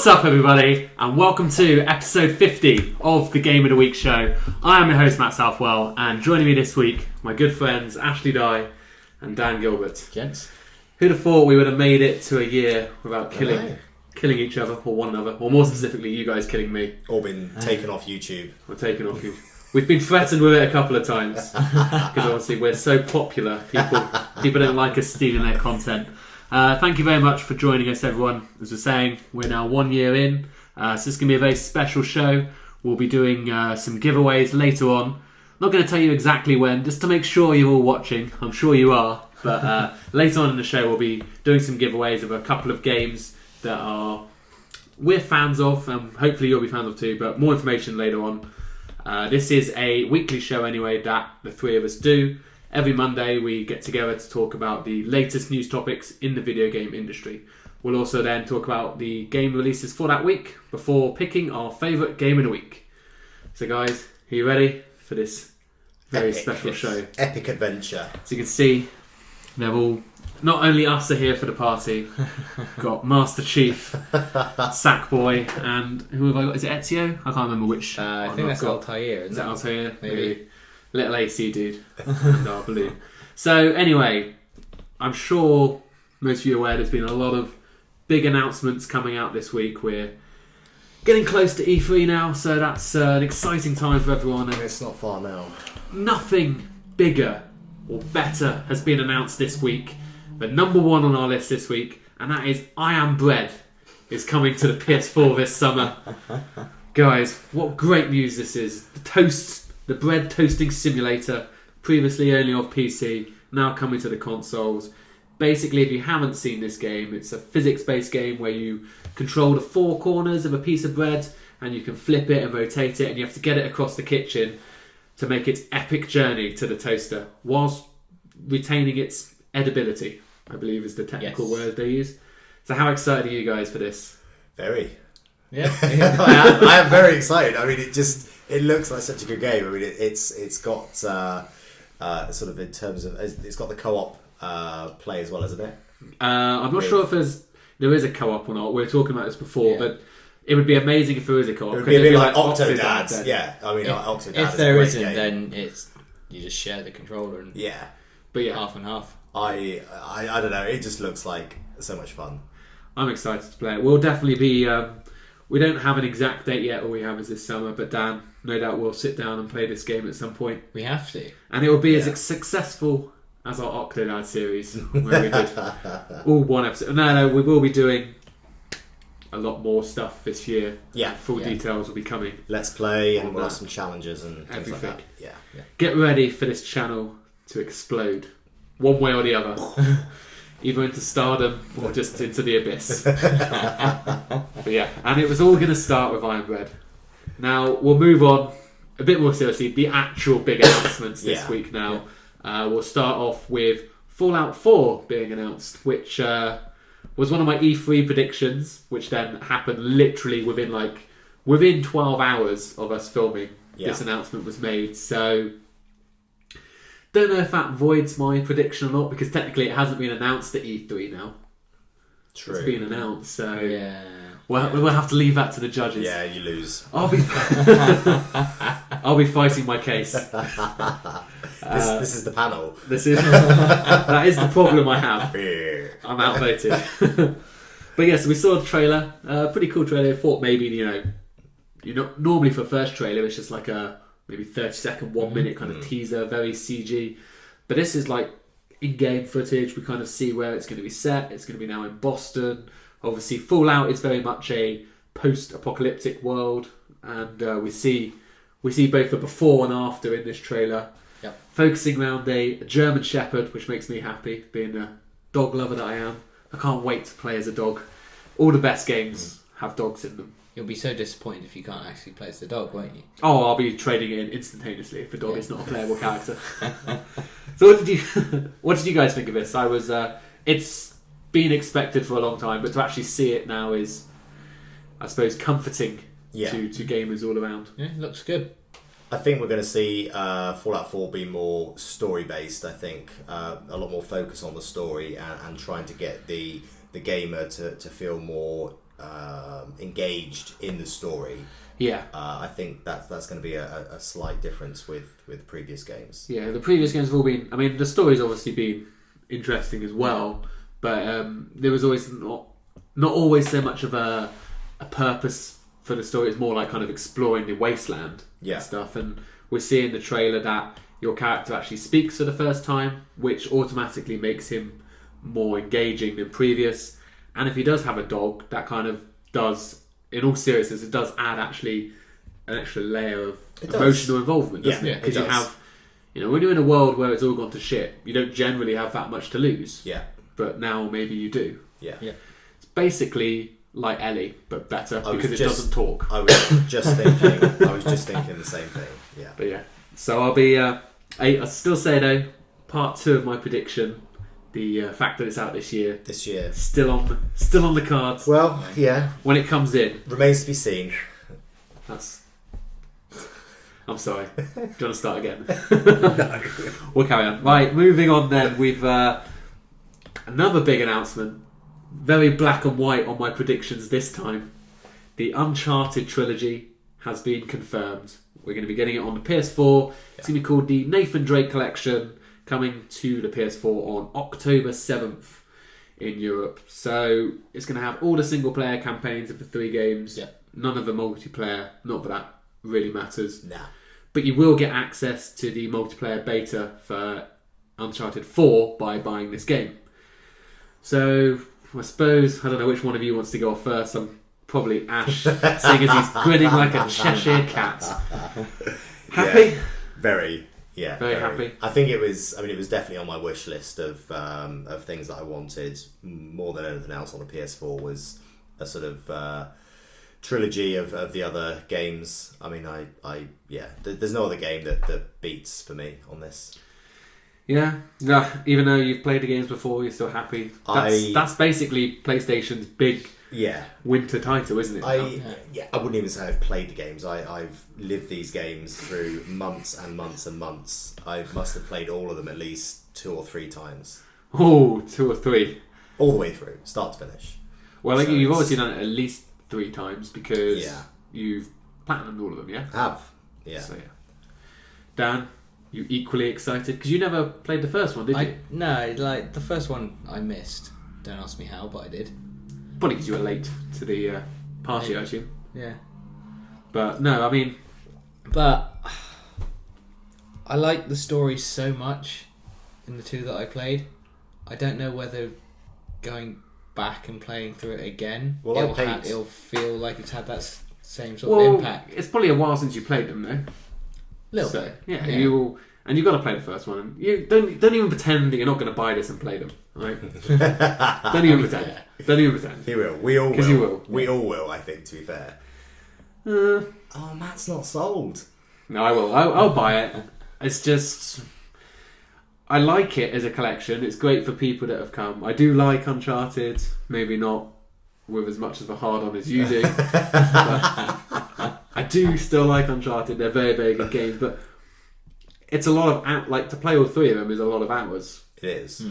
What's up, everybody, and welcome to episode 50 of the Game of the Week show. I am your host, Matt Southwell, and joining me this week, my good friends Ashley Dye and Dan Gilbert. Gents. Who'd have thought we would have made it to a year without killing each other, or one another, or more specifically, you guys killing me. Or been taken off YouTube. We're taken off you. We've been threatened with it a couple of times, because obviously we're so popular, people don't like us stealing their content. Thank you very much for joining us, everyone. As we're saying, we're now 1 year in, so this is going to be a very special show. We'll be doing some giveaways later on. Not going to tell you exactly when, just to make sure you're all watching. I'm sure you are, but later on in the show we'll be doing some giveaways of a couple of games that we're fans of, and hopefully you'll be fans of too, but more information later on. This is a weekly show anyway that the three of us do. Every Monday we get together to talk about the latest news topics in the video game industry. We'll also then talk about the game releases for that week before picking our favourite game of the week. So guys, are you ready for this very special show? Epic adventure. So you can see, they're all, not only us are here for the party, got Master Chief, Sackboy, and who have I got? Is it Ezio? I can't remember which. I think that's Altair, Is that Altair? Maybe. Little AC dude. No, I believe. So anyway, I'm sure most of you are aware there's been a lot of big announcements coming out this week. We're getting close to E3 now, so that's an exciting time for everyone. And It's not far now. nothing bigger or better has been announced this week. But number one on our list this week, and that is I Am Bread, is coming to the PS4 this summer. Guys, what great news this is. The bread toasting simulator, previously only off PC, now coming to the consoles. Basically, if you haven't seen this game, it's a physics-based game where you control the four corners of a piece of bread and you can flip it and rotate it, and you have to get it across the kitchen to make its epic journey to the toaster whilst retaining its edibility, I believe is the technical word they use. So how excited are you guys for this? Very. Yeah. I am very excited. I mean, it looks like such a good game. I mean, it's got sort of in terms of, it's got the co-op play as well, isn't it? I'm not sure if there is a co-op or not. We were talking about this before, but it would be amazing if there is a co-op. It would be a bit like Octodad. Octodad. Yeah, I mean, Octodad. If there isn't, then it's you just share the controller and But yeah, half and half. I don't know. It just looks like so much fun. I'm excited to play it. We'll definitely be. We don't have an exact date yet. All we have is this summer. But Dan, no doubt we'll sit down and play this game at some point. We have to, and it will be as successful as our Octodad series, where we did all one episode. No, we will be doing a lot more stuff this year. Yeah, full details will be coming. Let's play, and we'll have some challenges and things everything. like that. Yeah. Get ready for this channel to explode, one way or the other. Either into stardom or just into the abyss. But yeah, and it was all going to start with I Am Bread. Now we'll move on a bit more seriously. The actual big announcements this week. Now we'll start off with Fallout 4 being announced, which was one of my E3 predictions, which then happened literally within 12 hours of us filming. This announcement was made. So don't know if that voids my prediction or not, because technically it hasn't been announced at E3 now. True. It's been announced, so we'll have to leave that to the judges. Yeah, you lose. I'll be fighting my case. This is the panel. That is the problem I have. I'm outvoted. But yes, we saw a trailer, pretty cool trailer. I thought maybe normally for a first trailer it's just like a maybe 30-second, 1 minute kind of teaser, very CG. But this is like in-game footage. We kind of see where it's going to be set. It's going to be now in Boston. Obviously, Fallout is very much a post-apocalyptic world, and we see both the before and after in this trailer. Yep. Focusing around a German Shepherd, which makes me happy, being a dog lover that I am. I can't wait to play as a dog. All the best games have dogs in them. You'll be so disappointed if you can't actually play as the dog, won't you? Oh, I'll be trading it in instantaneously if the dog is not a playable character. So what did you guys think of this? It's been expected for a long time, but to actually see it now is, I suppose, comforting to gamers all around. Yeah, it looks good. I think we're going to see Fallout 4 be more story-based, I think. A lot more focus on the story and trying to get the gamer to feel more engaged in the story. Yeah. I think that's going to be a slight difference with previous games. Yeah, the previous games have all been... I mean, the story's obviously been interesting as well, but there was always not always so much of a purpose for the story. It's more like kind of exploring the wasteland and stuff. And we're seeing the trailer that your character actually speaks for the first time, which automatically makes him more engaging than previous. And if he does have a dog, that kind of does... In all seriousness, it does add actually an extra layer of emotional involvement, doesn't it? Because you have, when you're in a world where it's all gone to shit, you don't generally have that much to lose. Yeah. But now maybe you do. Yeah. It's basically like Ellie, but better because it doesn't talk. I was just thinking the same thing. Yeah. But yeah. So I'll be. I still say though, part 2 of my prediction. The fact that it's out this year, still on the cards. Well, yeah. When it comes in, remains to be seen. I'm sorry. Do you want to start again? No. We'll carry on. Right, moving on then. We've another big announcement. Very black and white on my predictions this time. The Uncharted trilogy has been confirmed. We're going to be getting it on the PS4. It's going to be called the Nathan Drake Collection, coming to the PS4 on October 7th in Europe. So it's going to have all the single player campaigns of the 3 games. Yeah. None of the multiplayer. Not that that really matters. Nah. But you will get access to the multiplayer beta for Uncharted 4 by buying this game. So I suppose, I don't know which one of you wants to go off first. I'm probably Ash, seeing as he's grinning like a Cheshire cat. Happy? Yeah, very. Yeah, very happy. I think it was definitely on my wish list of things that I wanted more than anything else on the PS4 was a sort of trilogy of the other games. I mean, there's no other game that beats for me on this. Yeah, no, even though you've played the games before, you're still happy. That's basically PlayStation's big winter title, isn't it? I wouldn't even say I've played the games. I've lived these games through months and months and months. I must have played all of them at least 2 or 3 times. Oh, 2 or 3. All the way through, start to finish. Well, so you've obviously done it at least 3 times because you've platinumed all of them, yeah? I have, yeah. So, yeah. Dan, you equally excited? Because you never played the first one, did you? No, like the first one I missed. Don't ask me how, but I did. Probably because you were late to the party, I assume. Yeah. But no, I mean... But I like the story so much in the 2 that I played. I don't know whether going back and playing through it again, it'll feel like it's had that same sort of impact. It's probably a while since you played them, though. Little bit. Yeah, you will, and you've got to play the first one. And you don't even pretend that you're not going to buy this and play them, right? Don't even pretend. Don't even pretend. You will. We all will. Because you will. We all will. I think, to be fair. Matt's not sold. No, I will. I'll buy it. It's just, I like it as a collection. It's great for people that have come. I do like Uncharted. Maybe not with as much of a hard on as you do. But I do still like Uncharted. They're very, very good games, but it's a lot of to play all 3 of them is a lot of hours. It is,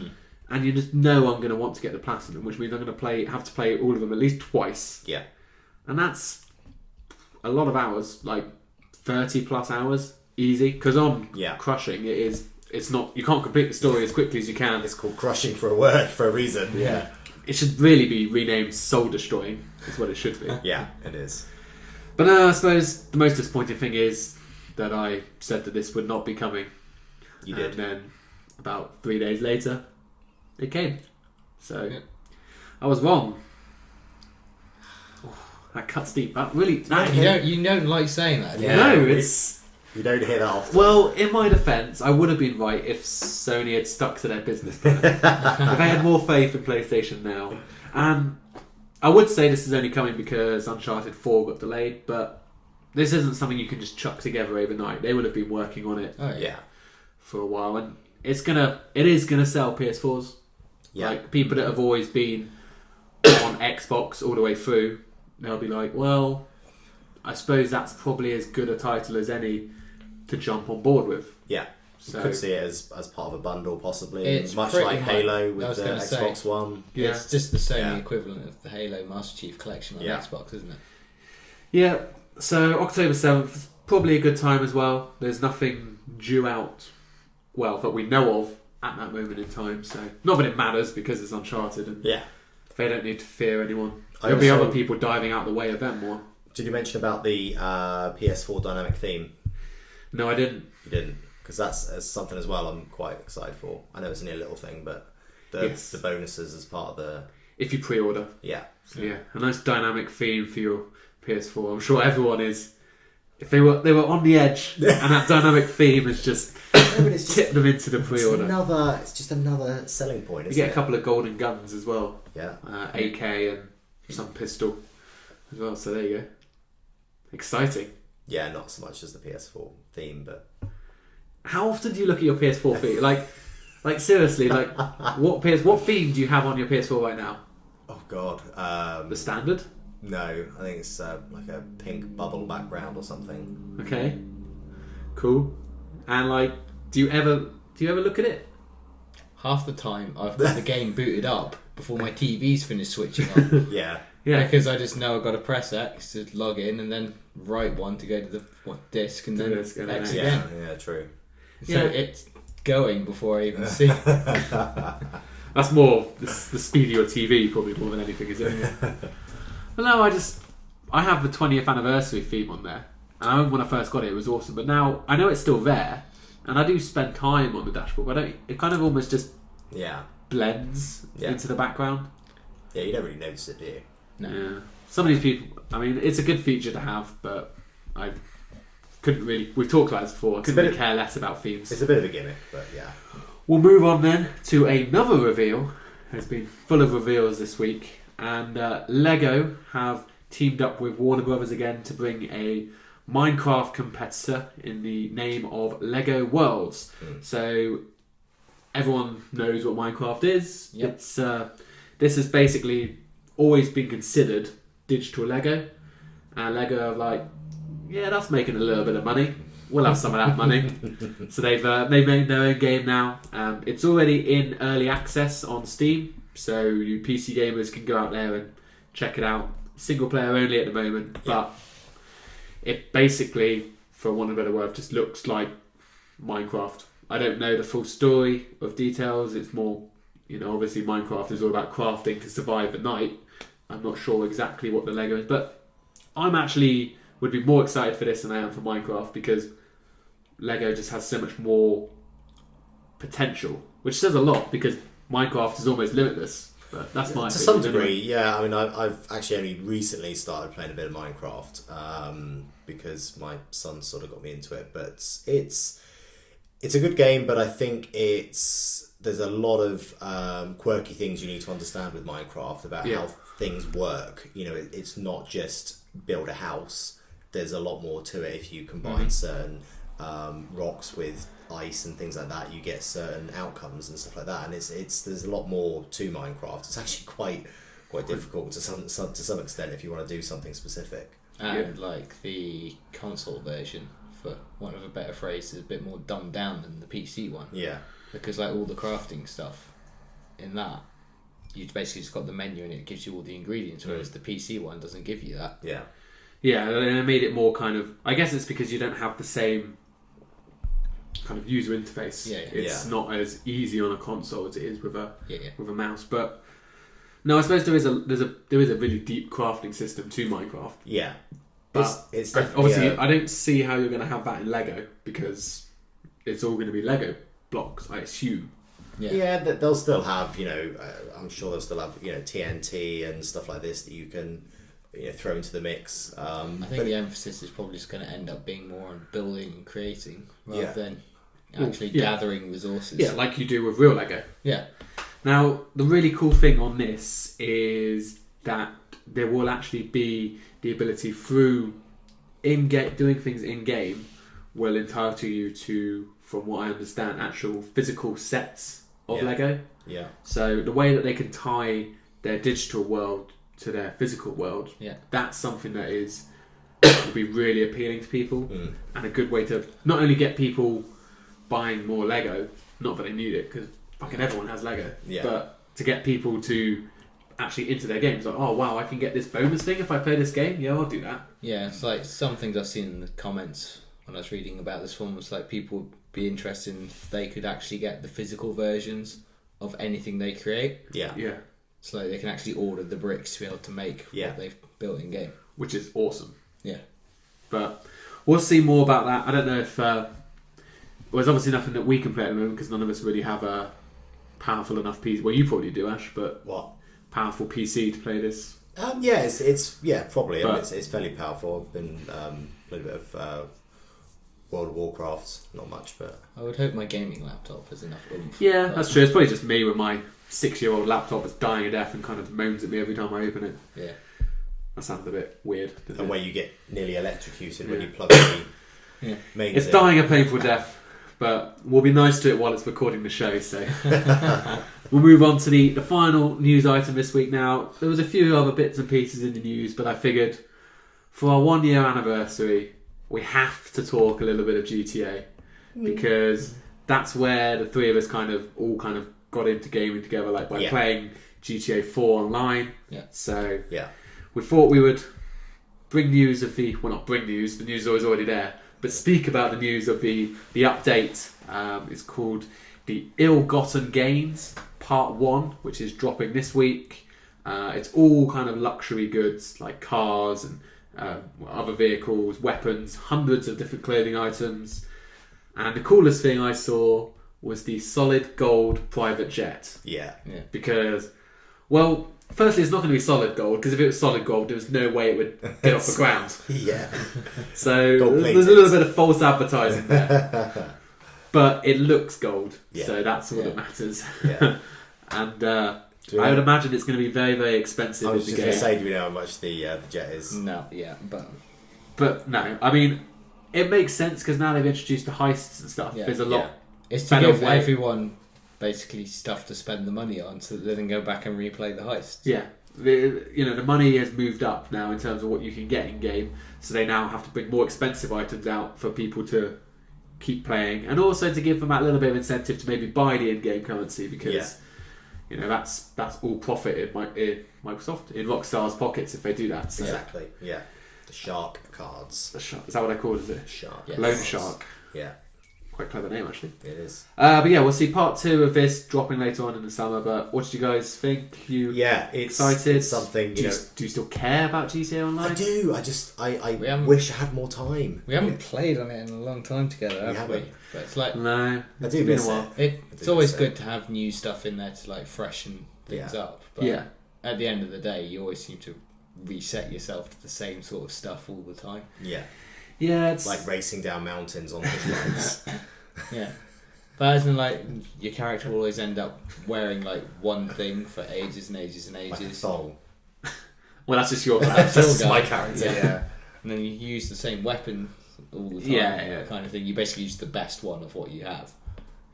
and you just know I'm going to want to get the platinum, which means I'm going to have to play all of them at least twice. Yeah, and that's a lot of hours, like 30 plus hours, easy. Because on Crushing, it's not, you can't complete the story as quickly as you can. It's called Crushing for a reason. Yeah, it should really be renamed Soul Destroying. Is what it should be. Yeah, it is. But no, I suppose the most disappointing thing is that I said that this would not be coming. You did. And then about 3 days later, it came. So I was wrong. Oh, that cuts deep. That really... You don't like saying that. Yeah, no, it's... You don't hear that often. Well, in my defence, I would have been right if Sony had stuck to their business plan. If they had more faith in PlayStation now. And I would say this is only coming because Uncharted 4 got delayed, but this isn't something you can just chuck together overnight. They would have been working on it for a while, and it is gonna sell PS4s. Yeah. Like people that have always been on Xbox all the way through, they'll be like, well, I suppose that's probably as good a title as any to jump on board with. Yeah. So could see it as part of a bundle, possibly. It's much pretty like much- Halo I with was the gonna say. Xbox One. yeah, It's just the Sony Yeah. equivalent of the Halo Master Chief Collection on Yeah. Xbox, isn't it? yeah. So October 7th is probably a good time as well. There's nothing due out, well, that we know of at that moment in time. So not that it matters because it's Uncharted and Yeah. they don't need to fear anyone. I There'll be also- other people diving out the way of them more. Did you mention about the PS4 dynamic theme? No, I didn't. You didn't, because that's something as well. I'm quite excited for. I know it's only a little thing, but the Yes. the bonuses as part of the If you pre-order. yeah. So yeah, a nice dynamic theme for your PS4. I'm sure everyone is. If they were on the edge, and that dynamic theme has just No, but it's tipped them into the pre-order. It's just another selling point. You Isn't get a it? couple of golden guns as well, Yeah. AK and some pistol as well. So there you go. Exciting. Yeah, not so much as the PS4 theme, but How often do you look at your PS4 theme? Like seriously, like what theme do you have on your PS4 right now? oh god, The standard. no, I think it's like a pink bubble background or something. Okay. Cool. And like, do you ever look at it? Half the time, I've got the game booted up before my TV's finished switching on. Yeah, Yeah. Because I just know I've got to press X to log in and then right one to go to the disc and To then the disc and then X X. again. yeah, true. So Yeah. it's going before I even see. That's more the speed of your TV, probably more than anything, is it? Well, no, I have the 20th anniversary theme on there, and I remember when I first got it, it was awesome. But now I know it's still there, and I do spend time on the dashboard. But it kind of almost just Yeah, blends Yeah. into the background. yeah, you don't really notice it, do you? No. Yeah. Some of these people, I mean, it's a good feature to have, but I couldn't really. We've talked about this before. I couldn't really care less about themes. It's a bit of a gimmick, but yeah. We'll move on then to another reveal. There's been full of reveals this week, and Lego have teamed up with Warner Brothers again to bring a Minecraft competitor in the name of Lego Worlds. So everyone knows what Minecraft is. Yep. It's this has basically always been considered digital Lego, and Lego are like, yeah, that's making a little bit of money. We'll have some of that money. So they've made their own game now. It's already in early access on Steam, so you PC gamers can go out there and check it out. Single player only at the moment, but it basically, for want of a better word, just looks like Minecraft. I don't know the full story of details. It's more, obviously Minecraft is all about crafting to survive at night. I'm not sure exactly what the Lego is, but I'm actually would be more excited for this than I am for Minecraft because Lego just has so much more potential, which says a lot because Minecraft is almost limitless. But that's my to opinion some anyway. degree, yeah. I mean, I've actually only recently started playing a bit of Minecraft because my son sort of got me into it. But it's a good game, but I think there's a lot of quirky things you need to understand with Minecraft about how things work. It's not just build a house. There's a lot more to it. If you combine certain rocks with ice and things like that, you get certain outcomes and stuff like that. And there's a lot more to Minecraft. It's actually quite difficult to some extent if you want to do something specific. And like the console version, for want of a better phrase, is a bit more dumbed down than the PC one. Yeah. Because like all the crafting stuff in that, you basically just got the menu and it gives you all the ingredients, whereas the PC one doesn't give you that. Yeah. Yeah, and it made it more kind of. I guess it's because you don't have the same kind of user interface. Yeah. It's not as easy on a console as it is with a with a mouse. But no, I suppose there is a really deep crafting system to Minecraft. Yeah. But It's definitely, obviously, I don't see how you're going to have that in Lego because it's all going to be Lego blocks, I assume. Yeah, they'll still have, I'm sure they'll still have, TNT and stuff like this that you can, throw into the mix. I think the emphasis is probably just going to end up being more on building and creating rather than actually gathering resources. Yeah, like you do with real Lego. Yeah. Now, the really cool thing on this is that there will actually be the ability through doing things in-game will entitle you to, from what I understand, actual physical sets of Lego. Yeah. So the way that they can tie their digital world to their physical world, that's something that will be really appealing to people and a good way to not only get people buying more Lego. Not that they need it, because fucking everyone has Lego. Yeah. But to get people to actually into their games, like, oh wow, I can get this bonus thing if I play this game. Yeah, I'll do that. Yeah, it's like some things I've seen in the comments when I was reading about this one was like people would be interested in if they could actually get the physical versions of anything they create. Yeah. Yeah. So like they can actually order the bricks to be able to make what they've built in game. Which is awesome. Yeah. But we'll see more about that. I don't know if... well, there's obviously nothing that we can play at the moment because none of us really have a powerful enough PC. Well, you probably do, Ash, but... What? Powerful PC to play this. Yeah, it's probably. I mean, But- it's fairly powerful. I've been played a bit of World of Warcraft, not much, but I would hope my gaming laptop has enough oomph. Yeah, that's true. It's probably just me with my 6-year-old laptop that's dying a death and kind of moans at me every time I open it. Yeah. That sounds a bit weird. doesn't and it? where you get nearly electrocuted when Yeah. you plug the Yeah. mains It's in. dying a painful death, but we'll be nice to it while it's recording the show. So we'll move on to the final news item this week. Now, there was a few other bits and pieces in the news, but I figured for our 1-year anniversary, we have to talk a little bit of GTA because that's where the three of us kind of got into gaming together, like by playing GTA 4 online. Yeah. So Yeah. we thought we would bring news of not bring news, the news is always already there, but speak about the news of the update. It's called the Ill-Gotten Gains Part 1, which is dropping this week. It's all kind of luxury goods like cars and other vehicles, weapons, hundreds of different clothing items. And the coolest thing I saw was the solid gold private jet. Yeah. Because, well, firstly, it's not going to be solid gold, because if it was solid gold, there was no way it would get off the ground. Yeah. So Gold there's a little bit of false advertising there. But it looks gold, so that's all that matters. Yeah. And I would imagine it's going to be very, very expensive I was in just the going game. to say, do we know how much the jet is? No, yeah, But no, I mean, it makes sense because now they've introduced the heists and stuff. Yeah. There's a lot. it's to better give way. everyone basically stuff to spend the money on, so that they can go back and replay the heist. Yeah, the money has moved up now in terms of what you can get in game. So they now have to bring more expensive items out for people to keep playing, and also to give them that little bit of incentive to maybe buy the in-game currency because that's all profit in Microsoft, in Rockstar's pockets if they do that. So Exactly. Yeah. The shark cards. is that what I call it? Is it Shark. Yeah. Loan cards. Shark? Yeah. Quite clever name actually. It is. But yeah, we'll see part 2 of this dropping later on in the summer. But what did you guys think? You It's excited? It's something. Do you still care about GTA Online? I do. I We haven't- wish I had more time. We haven't played on it in a long time together, have we? haven't. But it's like No, I it's do been miss a while. it. it's always good to have new stuff in there to like freshen things Yeah. up. But Yeah. at the end of the day, you always seem to reset yourself to the same sort of stuff all the time. Yeah. Yeah, it's Like racing down mountains on his bikes. Yeah. But as in, like, your character will always end up wearing like one thing for ages and ages and Like a ages. thong. well, that's just your. That's That's your my guy. character. Yeah. And then you use the same weapon all the time. Yeah. Kind of thing. You basically use the best one of what you have.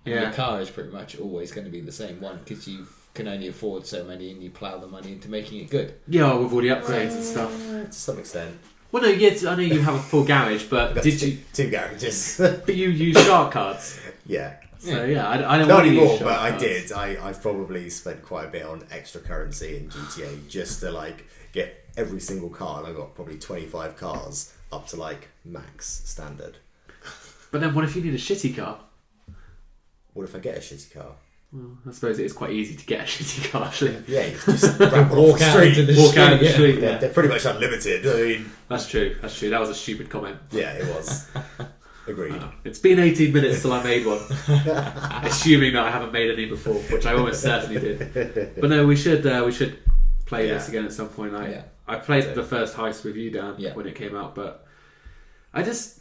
And Yeah. your car is pretty much always going to be the same one because you can only afford so many and you plough the money into making it good. Yeah, with all the upgrades and stuff. To some extent. Well, no, yes, I know you have a full garage, but Got did two, you? two garages? But you use shark cards. Yeah. So yeah, I don't Not want to use anymore, shark but I cards. did. I've probably spent quite a bit on extra currency in GTA just to like get every single car, and I got probably 25 cars up to like max standard. But then, what if you need a shitty car? What if I get a shitty car? Well, I suppose it is quite easy to get a shitty car, actually. Yeah, you can just ramble Walk off the out street. into the Walk out in the street, street. They're, Yeah, they're pretty much unlimited. I mean, that's true. That's true. That was a stupid comment. yeah, it was. Agreed. It's been 18 minutes till I made one, assuming that I haven't made any before, which I almost certainly did. But no, we should play this again at some point. I played the first heist with you, Dan, when it came out, but it's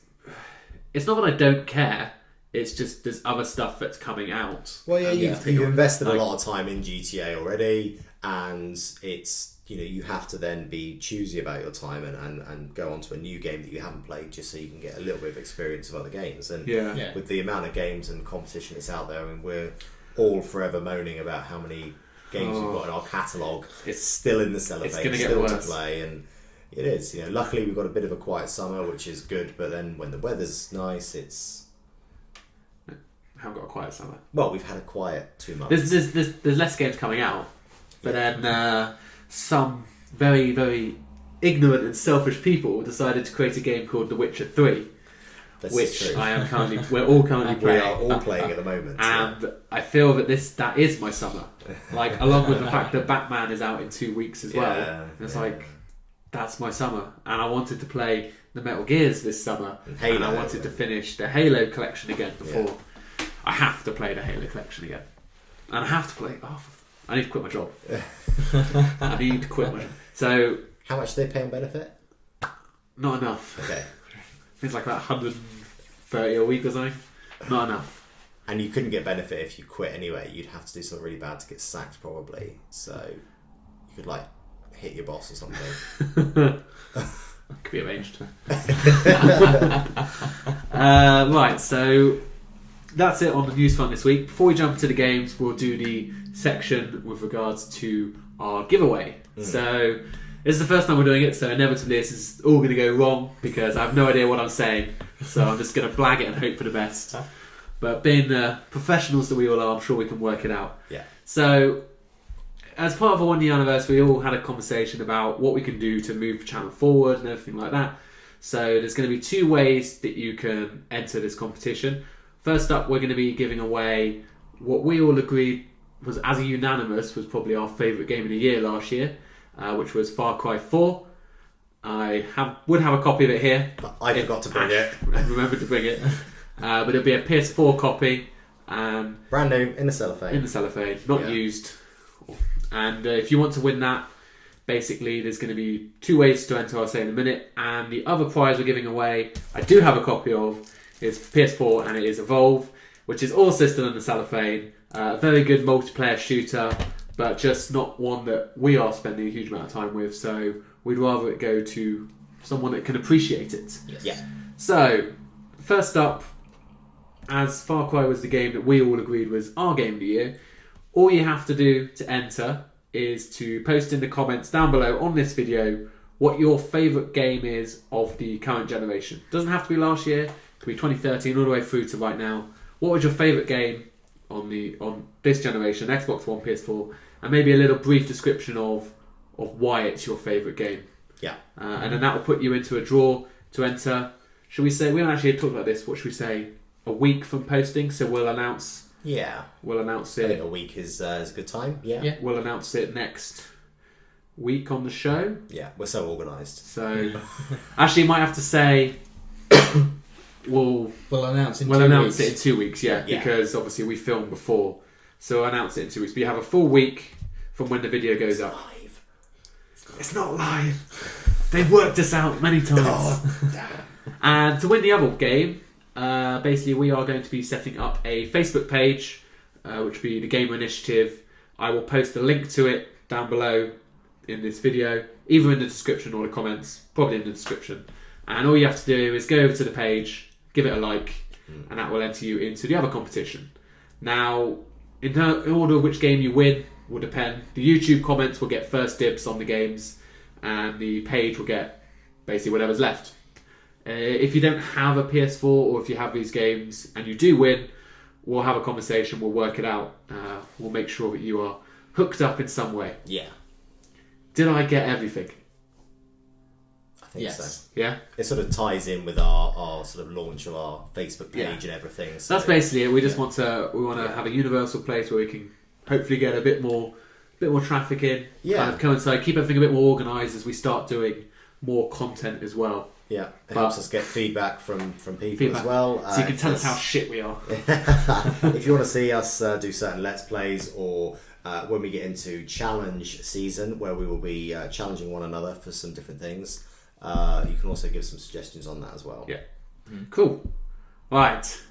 not that I don't care. It's just there's other stuff that's coming out. Well, yeah, you've Yeah. invested a Like- lot of time in GTA already, and it's, you know, you have to then be choosy about your time and go on to a new game that you haven't played just so you can get a little bit of experience of other games. And Yeah. with the amount of games and competition that's out there, I mean, we're all forever moaning about how many games we've got in our catalogue. It's still in the cellophane, it's gonna get still to worse. play, and it is. You know, luckily we've got a bit of a quiet summer, which is good. But then when the weather's nice, it's haven't got a quiet summer. Well, we've had a quiet 2 months. There's less games coming out, but then some very, very ignorant and selfish people decided to create a game called The Witcher 3, This which is true. we're all currently We playing. are all playing at the moment. And I feel that that is my summer. Like, along with the fact that Batman is out in 2 weeks as well. Yeah, And it's yeah. like, that's my summer. And I wanted to play the Metal Gears this summer. And Halo. And I wanted to finish the Halo collection again before. I have to play the Halo collection again. And I have to play... I need to quit my job. I need to quit my job. So... How much do they pay on benefit? Not enough. Okay. It's like about 130 a week or something. Not enough. And you couldn't get benefit if you quit anyway. You'd have to do something really bad to get sacked, probably. So you could like hit your boss or something. Could be arranged. Right, so that's it on the news front this week. Before we jump into the games, we'll do the section with regards to our giveaway. So this is the first time we're doing it, so inevitably this is all going to go wrong because I have no idea what I'm saying. So I'm just going to blag it and hope for the best. But being the professionals that we all are, I'm sure we can work it out. Yeah. So, as part of our 1 year anniversary, we all had a conversation about what we can do to move the channel forward and everything like that. So there's going to be 2 ways that you can enter this competition. First up, we're going to be giving away what we all agreed was, as a unanimous, was probably our favourite game of the year last year, which was Far Cry 4. I would have a copy of it here. But I forgot to bring it. I remembered to bring it. But it'll be a PS4 copy. Brand new, in the cellophane. In the cellophane, not used. And if you want to win that, basically there's going to be 2 ways to enter, I'll say in a minute. And the other prize we're giving away, I do have a copy of, is PS4, and it is Evolve, which is also still in the cellophane. Very good multiplayer shooter, but just not one that we are spending a huge amount of time with, so we'd rather it go to someone that can appreciate it. Yes. Yeah. So, first up, as Far Cry was the game that we all agreed was our game of the year, all you have to do to enter is to post in the comments down below on this video what your favourite game is of the current generation. Doesn't have to be last year, it could be 2013 all the way through to right now. What was your favourite game on this generation, Xbox One, PS4, and maybe a little brief description of why it's your favourite game. Yeah. And then that will put you into a draw to enter. Should we say, we haven't actually talked about this, what should we say, a week from posting, so we'll announce Yeah. I think it. a week is a good time. Yeah. Yeah. We'll announce it next week on the show. Yeah. We're so organised. So actually, might have to say we'll announce in announce 2 it in 2 weeks. Yeah, Yeah. because obviously we filmed before, so we'll announce it in 2 weeks. But you have a full week from when the video goes up. Live. It's not live. They've worked this out many times. Oh, damn. And to win the other game, basically we are going to be setting up a Facebook page, which will be the Gamer Initiative. I will post a link to it down below in this video, either in the description or the comments, probably in the description. And all you have to do is go over to the page, give it a like, and that will enter you into the other competition. Now, in order of which game you win will depend. The YouTube comments will get first dibs on the games, and the page will get basically whatever's left. If you don't have a PS4 or if you have these games and you do win, we'll have a conversation, we'll work it out. We'll make sure that you are hooked up in some way. Yeah. Did I get everything? I think Yes. so. Yeah? It sort of ties in with our sort of launch of our Facebook page Yeah. and everything. So that's basically it. We just want to have a universal place where we can hopefully get a bit more traffic in. Yeah. Kind of coincide, keep everything a bit more organised as we start doing more content as well. Yeah, it helps us get feedback from people as well. So you can tell us how shit we are. If you want to see us do certain Let's Plays, or when we get into challenge season, where we will be challenging one another for some different things, you can also give some suggestions on that as well. Yeah. Cool. Right.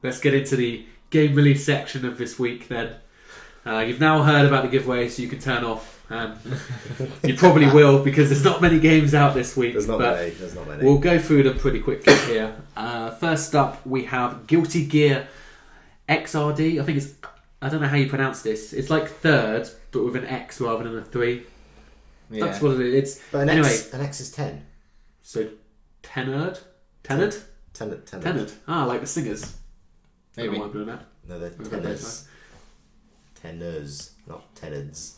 Let's get into the game release section of this week then. You've now heard about the giveaway, so you can turn off. You probably will, because there's not many games out this week. There's not but many. We'll go through them pretty quickly here. First up, we have Guilty Gear XRD. I don't know how you pronounce this. It's like third, but with an X rather than a 3. Yeah. That's what it is. But Anyway, an X is 10. so Tenard? Tenard? Tenant. Tenard. Ah, like the singers. I don't Maybe. know why I'm doing that. No, they're We've got tenors. Tenors, not tenants.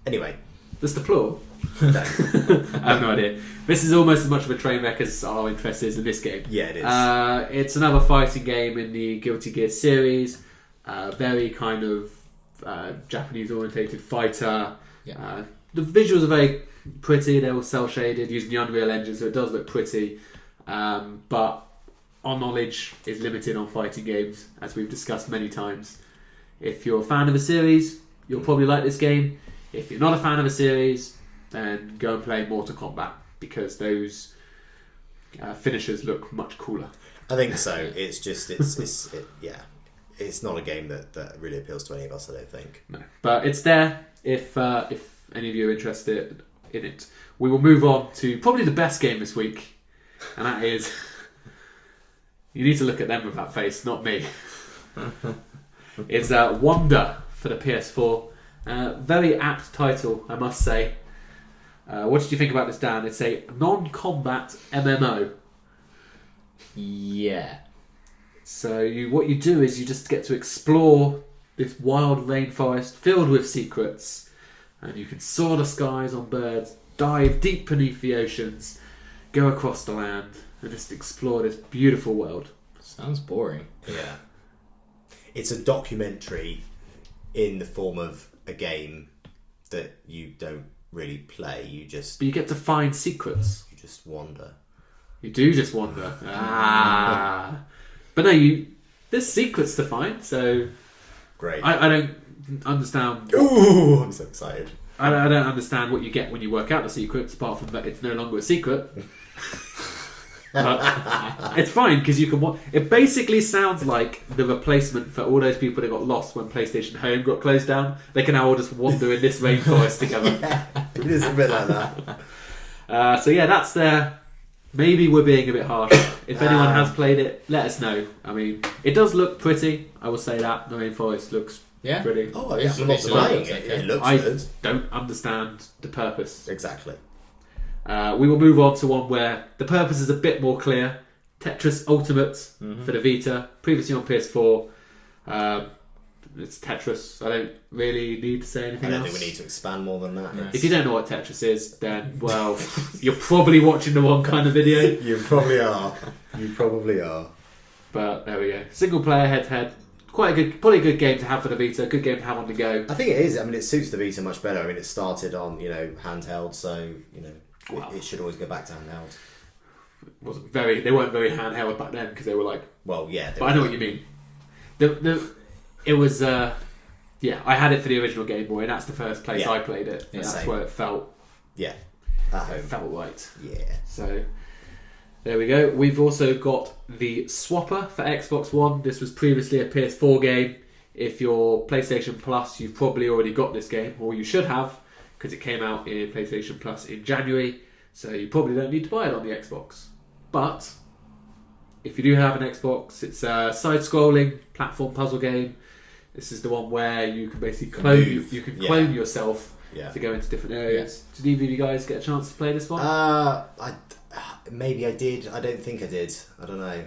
Anyway. That's the plural. I have no idea. This is almost as much of a train wreck as our interest is in this game. Yeah, it is. It's another fighting game in the Guilty Gear series. Very kind of Japanese-orientated fighter. Yeah. The visuals are very pretty. They're all cel-shaded using the Unreal Engine, so it does look pretty. But our knowledge is limited on fighting games, as we've discussed many times. If you're a fan of a series, you'll probably like this game. If you're not a fan of a series, then go and play Mortal Kombat, because those finishers look much cooler. I think so. It's just it's not a game that really appeals to any of us, I don't think. No, but it's there if any of you are interested in it. We will move on to probably the best game this week, and that is... You need to look at them with that face, not me. It's Wonder for the PS4. Very apt title, I must say. What did you think about this, Dan? It's a non-combat MMO. Yeah. So what you do is you just get to explore this wild rainforest filled with secrets, and you can soar the skies on birds, dive deep beneath the oceans, go across the land, and just explore this beautiful world. Sounds boring. Yeah. It's a documentary in the form of a game that you don't really play. You just But you get to find secrets. wander. You do just wander. But no, there's secrets to find, so Great. I don't understand. Ooh, I'm so excited. I don't understand what you get when you work out the secrets, apart from that it's no longer a secret. But it's fine, because you can. It basically sounds like the replacement for all those people that got lost when PlayStation Home got closed down. They can now all just wander in this rainforest together. Yeah, it is a bit like that. So yeah, that's there. Maybe we're being a bit harsh. If anyone has played it, let us know. I mean, it does look pretty. I will say that the rainforest looks pretty. Oh, yeah, I'm not It's denying okay. it. It looks I good. don't understand the purpose. Exactly. We will move on to one where the purpose is a bit more clear. Tetris Ultimate for the Vita, previously on PS4. It's Tetris. I don't really need to say anything I don't else. think we need to expand more than that. If you don't know what Tetris is, then, well, you're probably watching the wrong kind of video. You probably are. You probably are. But there we go. Single player, head-to-head. Quite a good, probably a good game to have for the Vita. Good game to have on the go. I think it is. I mean, it suits the Vita much better. I mean, it started on, handheld, so, Wow. it should always go back to handheld. They weren't very handheld back then, because they were like... Well, yeah. But I know what you mean. It was... I had it for the original Game Boy, and that's the first place I played it. And that's same. where it felt... Yeah. At home. It felt right. Yeah. So... There we go. We've also got the Swapper for Xbox One. This was previously a PS4 game. If you're PlayStation Plus, you've probably already got this game, or you should have, because it came out in PlayStation Plus in January, so you probably don't need to buy it on the Xbox. But if you do have an Xbox, it's a side-scrolling platform puzzle game. This is the one where you can basically clone yourself to go into different areas. Did either of you guys get a chance to play this one? Maybe I did. I don't think I did. I don't know.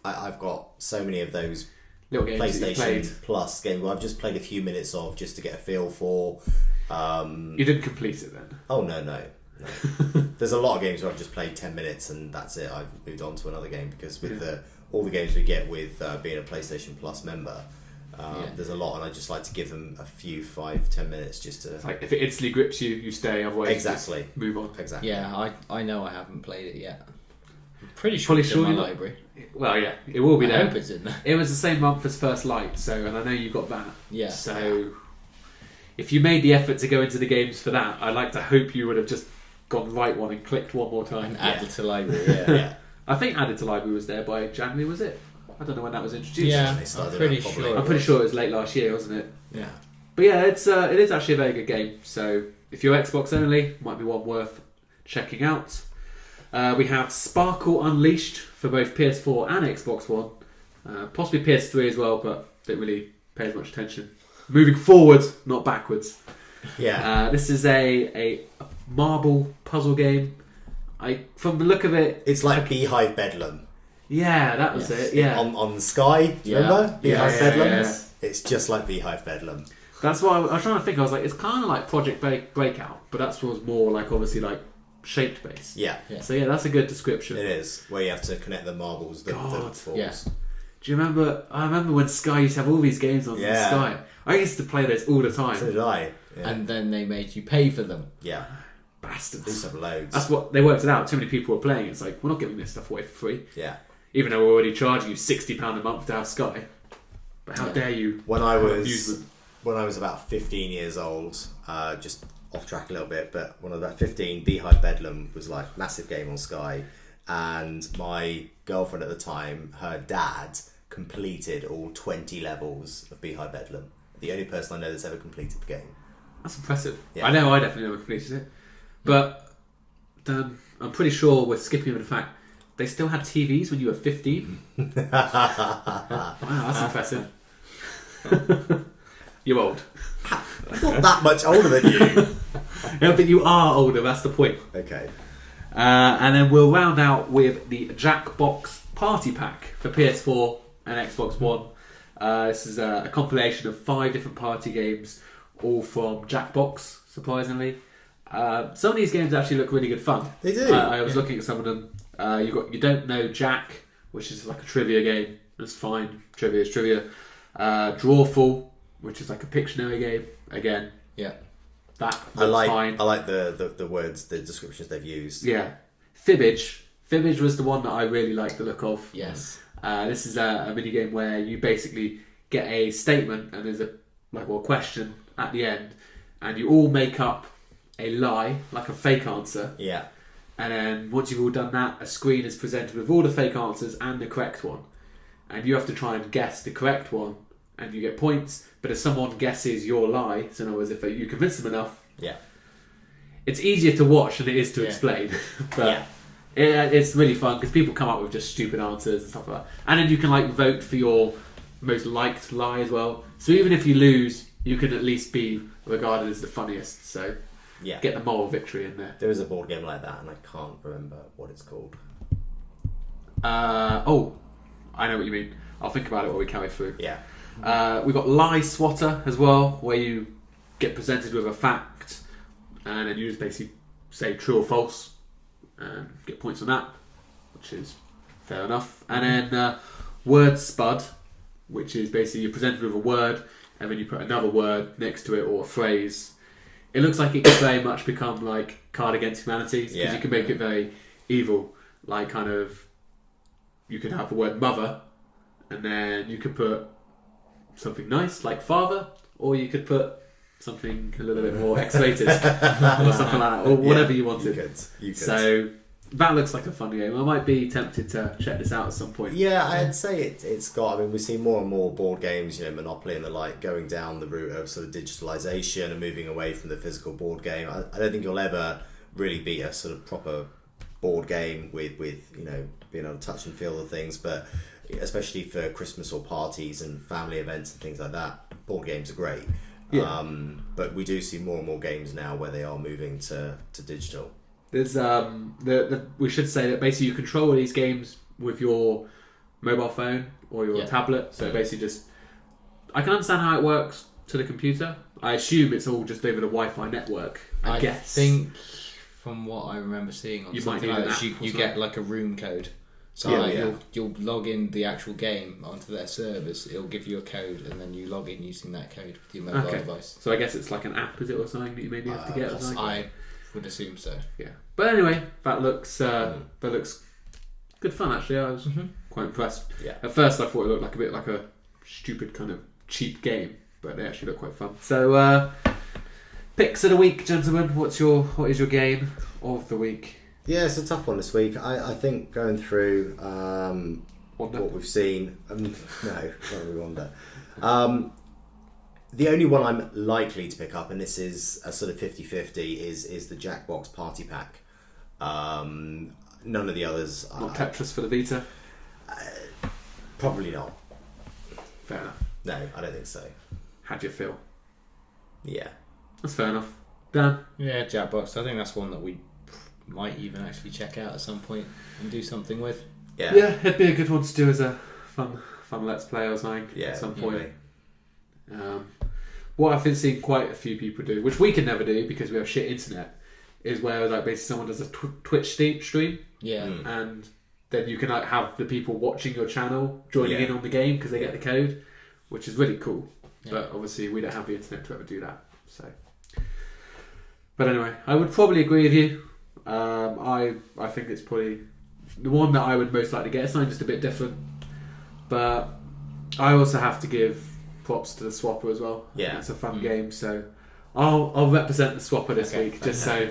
I've got so many of those Little games that you played. PlayStation Plus games. Well, I've just played a few minutes of just to get a feel for. You didn't complete it then? Oh no. There's a lot of games where I've just played 10 minutes and that's it. I've moved on to another game because with all the games we get with being a PlayStation Plus member, there's a lot, and I just like to give them a few 5-10 minutes just to. It's like if it instantly grips you, you stay. Otherwise, exactly. You just move on. Exactly. Yeah, I know I haven't played it yet. I'm pretty sure Fully it's sure in my you're not- library. Well, yeah, it will be I there. hope it's in there. It was the same month as First Light, and I know you got that. Yeah. So, if you made the effort to go into the games for that, I'd like to hope you would have just got the right one and clicked one more time. And added to library, yeah. I think Added to Library was there by January, was it? I don't know when that was introduced. Yeah, They started I'm pretty that probably. sure. I'm pretty sure it was late last year, wasn't it? Yeah. But yeah, it is actually a very good game. So if you're Xbox only, might be one worth checking out. We have Sparkle Unleashed for both PS4 and Xbox One. Possibly PS3 as well, but don't really pay as much attention. Moving forward, not backwards. Yeah. This is a marble puzzle game. From the look of it, It's like Beehive Bedlam. Yeah, that was Yes. it. Yeah, On Sky, do you Yeah. remember? Beehive Bedlam? yeah. It's just like Beehive Bedlam. That's why I was trying to think. I was like, it's kind of like Project Breakout, but that's was more like obviously like shaped based. Yeah, Yeah. So yeah, that's a good description. it is. Where you have to connect the marbles that God. falls. Yeah. Do you remember? I remember when Sky used to have all these games on Yeah. Sky. I used to play those all the time. So did I. Yeah. And then they made you pay for them. yeah. Bastards. These have loads. That's what they worked it out. Too many people were playing. It's like we're not giving this stuff away for free, Yeah. even though we're already charging you £60 a month to have Sky. But how Yeah. dare you? When I have was amusement. about 15 years old, just off track a little bit, but when I was about 15, Beehive Bedlam was like massive game on Sky, and my girlfriend at the time, her dad completed all 20 levels of Beehive Bedlam. The only person I know that's ever completed the game. That's impressive. Yeah. I know I definitely never completed it, but I'm pretty sure we're skipping over the fact they still had TVs when you were 15. Wow, that's impressive. You're old. I'm not that much older than you. Yeah, but you are older. That's the point. Okay. And then we'll round out with the Jackbox Party Pack for PS4 and Xbox One. This is a compilation of 5 different party games, all from Jackbox, surprisingly. Some of these games actually look really good fun. They do. I was looking at some of them. You Don't Know Jack, which is like a trivia game. That's fine. Trivia is trivia. Drawful, which is like a Pictionary game. Again, Yeah. that I looks like fine. I like the words, the descriptions they've used. Yeah. Fibbage. Fibbage was the one that I really liked the look of. Yes. This is a mini game where you basically get a statement and there's a question at the end, and you all make up a lie, like a fake answer. Yeah. And then once you've all done that, a screen is presented with all the fake answers and the correct one, and you have to try and guess the correct one, and you get points. But if someone guesses your lie, so in other words, if you convince them enough, Yeah. it's easier to watch than it is to Yeah. explain. But Yeah. it's really fun because people come up with just stupid answers and stuff like that. And then you can like vote for your most liked lie as well. So even if you lose, you can at least be regarded as the funniest. So Yeah. get the moral victory in there. There is a board game like that, and I can't remember what it's called. Oh, I know what you mean. I'll think about it while we carry through. Yeah. We've got Lie Swatter as well, where you get presented with a fact and then you just basically say true or false and get points on that, which is fair enough. And then Word Spud, which is basically you're presented with a word and then you put another word next to it or a phrase. It looks like it could very much become like Card Against Humanity, because Yeah. you can make it very evil, like kind of you could have the word mother and then you could put something nice like father, or you could put something a little bit more X-rated or something like that, or whatever you wanted. You could. So that looks like a fun game. I might be tempted to check this out at some point. Yeah, I'd say it's got. I mean, we see more and more board games, Monopoly and the like, going down the route of sort of digitalization and moving away from the physical board game. I don't think you'll ever really beat a sort of proper board game with being able to touch and feel the things, but especially for Christmas or parties and family events and things like that, board games are great. Yeah. But we do see more and more games now where they are moving to digital. There's we should say that basically you control these games with your mobile phone or your tablet. So basically I can understand how it works to the computer. I assume it's all just over the Wi-Fi network. I guess. think from what I remember seeing on You might something need like an this, app you or something. get like a room code. So Yeah, like, yeah. You'll log in the actual game onto their servers. It'll give you a code, and then you log in using that code with your mobile device. So I guess it's like an app, is it, or something that you maybe have to get? Or something? I would assume so. Yeah. But anyway, that looks good fun. Actually, I was quite impressed. Yeah. At first, I thought it looked like a bit like a stupid kind of cheap game, but they actually look quite fun. So, picks of the week, gentlemen. What is your game of the week? Yeah, it's a tough one this week. I think going through Wonder? what we've seen. No, not really Wonder. The only one I'm likely to pick up, and this is a sort of 50-50, is the Jackbox Party Pack. None of the others. Not Tetris for the Vita? Probably not. Fair enough. No, I don't think so. How do you feel? Yeah. That's fair enough. Dan? Yeah, Jackbox. I think that's one that we might even actually check out at some point and do something with. Yeah, it'd be a good one to do as a fun Let's Play or something at some point. What I've been seeing quite a few people do, which we can never do because we have shit internet, is where like basically someone does a Twitch stream, and then you can like have the people watching your channel joining in on the game because they get the code, which is really cool. But obviously we don't have the internet to ever do that. So, but anyway, I would probably agree with you. I think it's probably the one that I would most like to get. It's not just a bit different, but I also have to give props to the Swapper as well. Yeah, it's a fun game, so I'll represent the Swapper this week, just so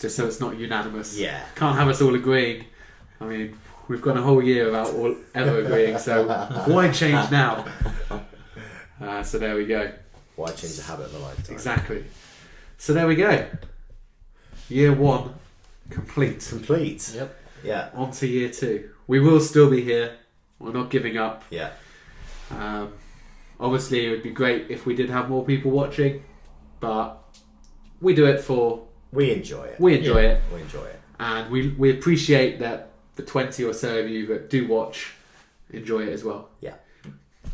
it's not unanimous. Yeah, can't have us all agreeing. I mean, we've gone a whole year without all ever agreeing, so why change now? So there we go. Why change the habit of a lifetime? Exactly. So there we go. Year 1 complete. Yep. Yeah. On to year 2. We will still be here. We're not giving up. Yeah. Obviously, it would be great if we did have more people watching, but we do it for... We enjoy it. We enjoy it. We enjoy it. And we appreciate that the 20 or so of you that do watch enjoy it as well. Yeah.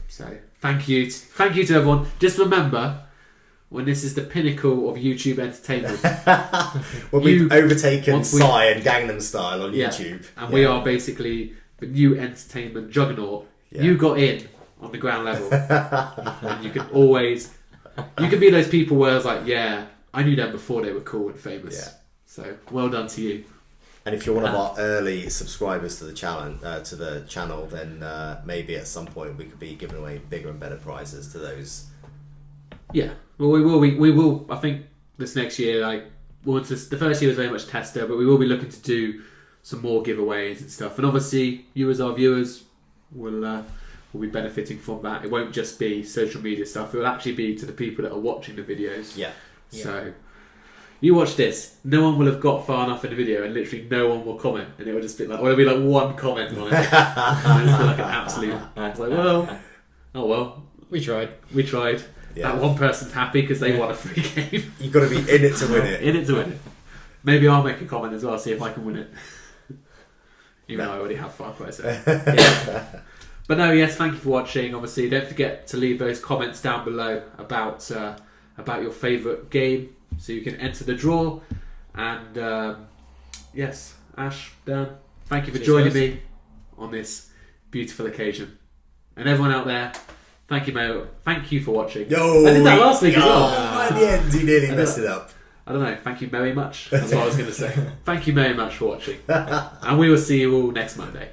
So, thank you. Thank you to everyone. Just remember, when this is the pinnacle of YouTube entertainment... when we've overtaken Psy and Gangnam Style on YouTube. And we are basically the new entertainment juggernaut. Yeah. You got in on the ground level. And you can always... You can be those people where it's like, yeah, I knew them before they were cool and famous. Yeah. So, well done to you. And if you're one of our early subscribers to the channel, then maybe at some point we could be giving away bigger and better prizes to those. Yeah, well, we will. I think this next year, the first year was very much tester, but we will be looking to do some more giveaways and stuff. And obviously, you as our viewers will be benefiting from that. It won't just be social media stuff; it will actually be to the people that are watching the videos. Yeah. So. You watch this, no one will have got far enough in the video and literally no one will comment, and it will just be like, or there'll be like one comment on it. And it'll be like an absolute, it's like, well, we tried. Yeah. That one person's happy because they won a free game. You've got to be in it to win it. In it to win it. Maybe I'll make a comment as well, see if I can win it. Even though I already have Far Cry, so. Yeah. But no, yes, thank you for watching. Obviously, don't forget to leave those comments down below about your favourite game, so you can enter the draw. And yes, Ash, Dan, thank you for joining me on this beautiful occasion. And everyone out there, thank you for watching. Yo, I did that last week as well. At the end, he nearly messed it up. I don't know. Thank you very much. That's what I was going to say. Thank you very much for watching. And we will see you all next Monday.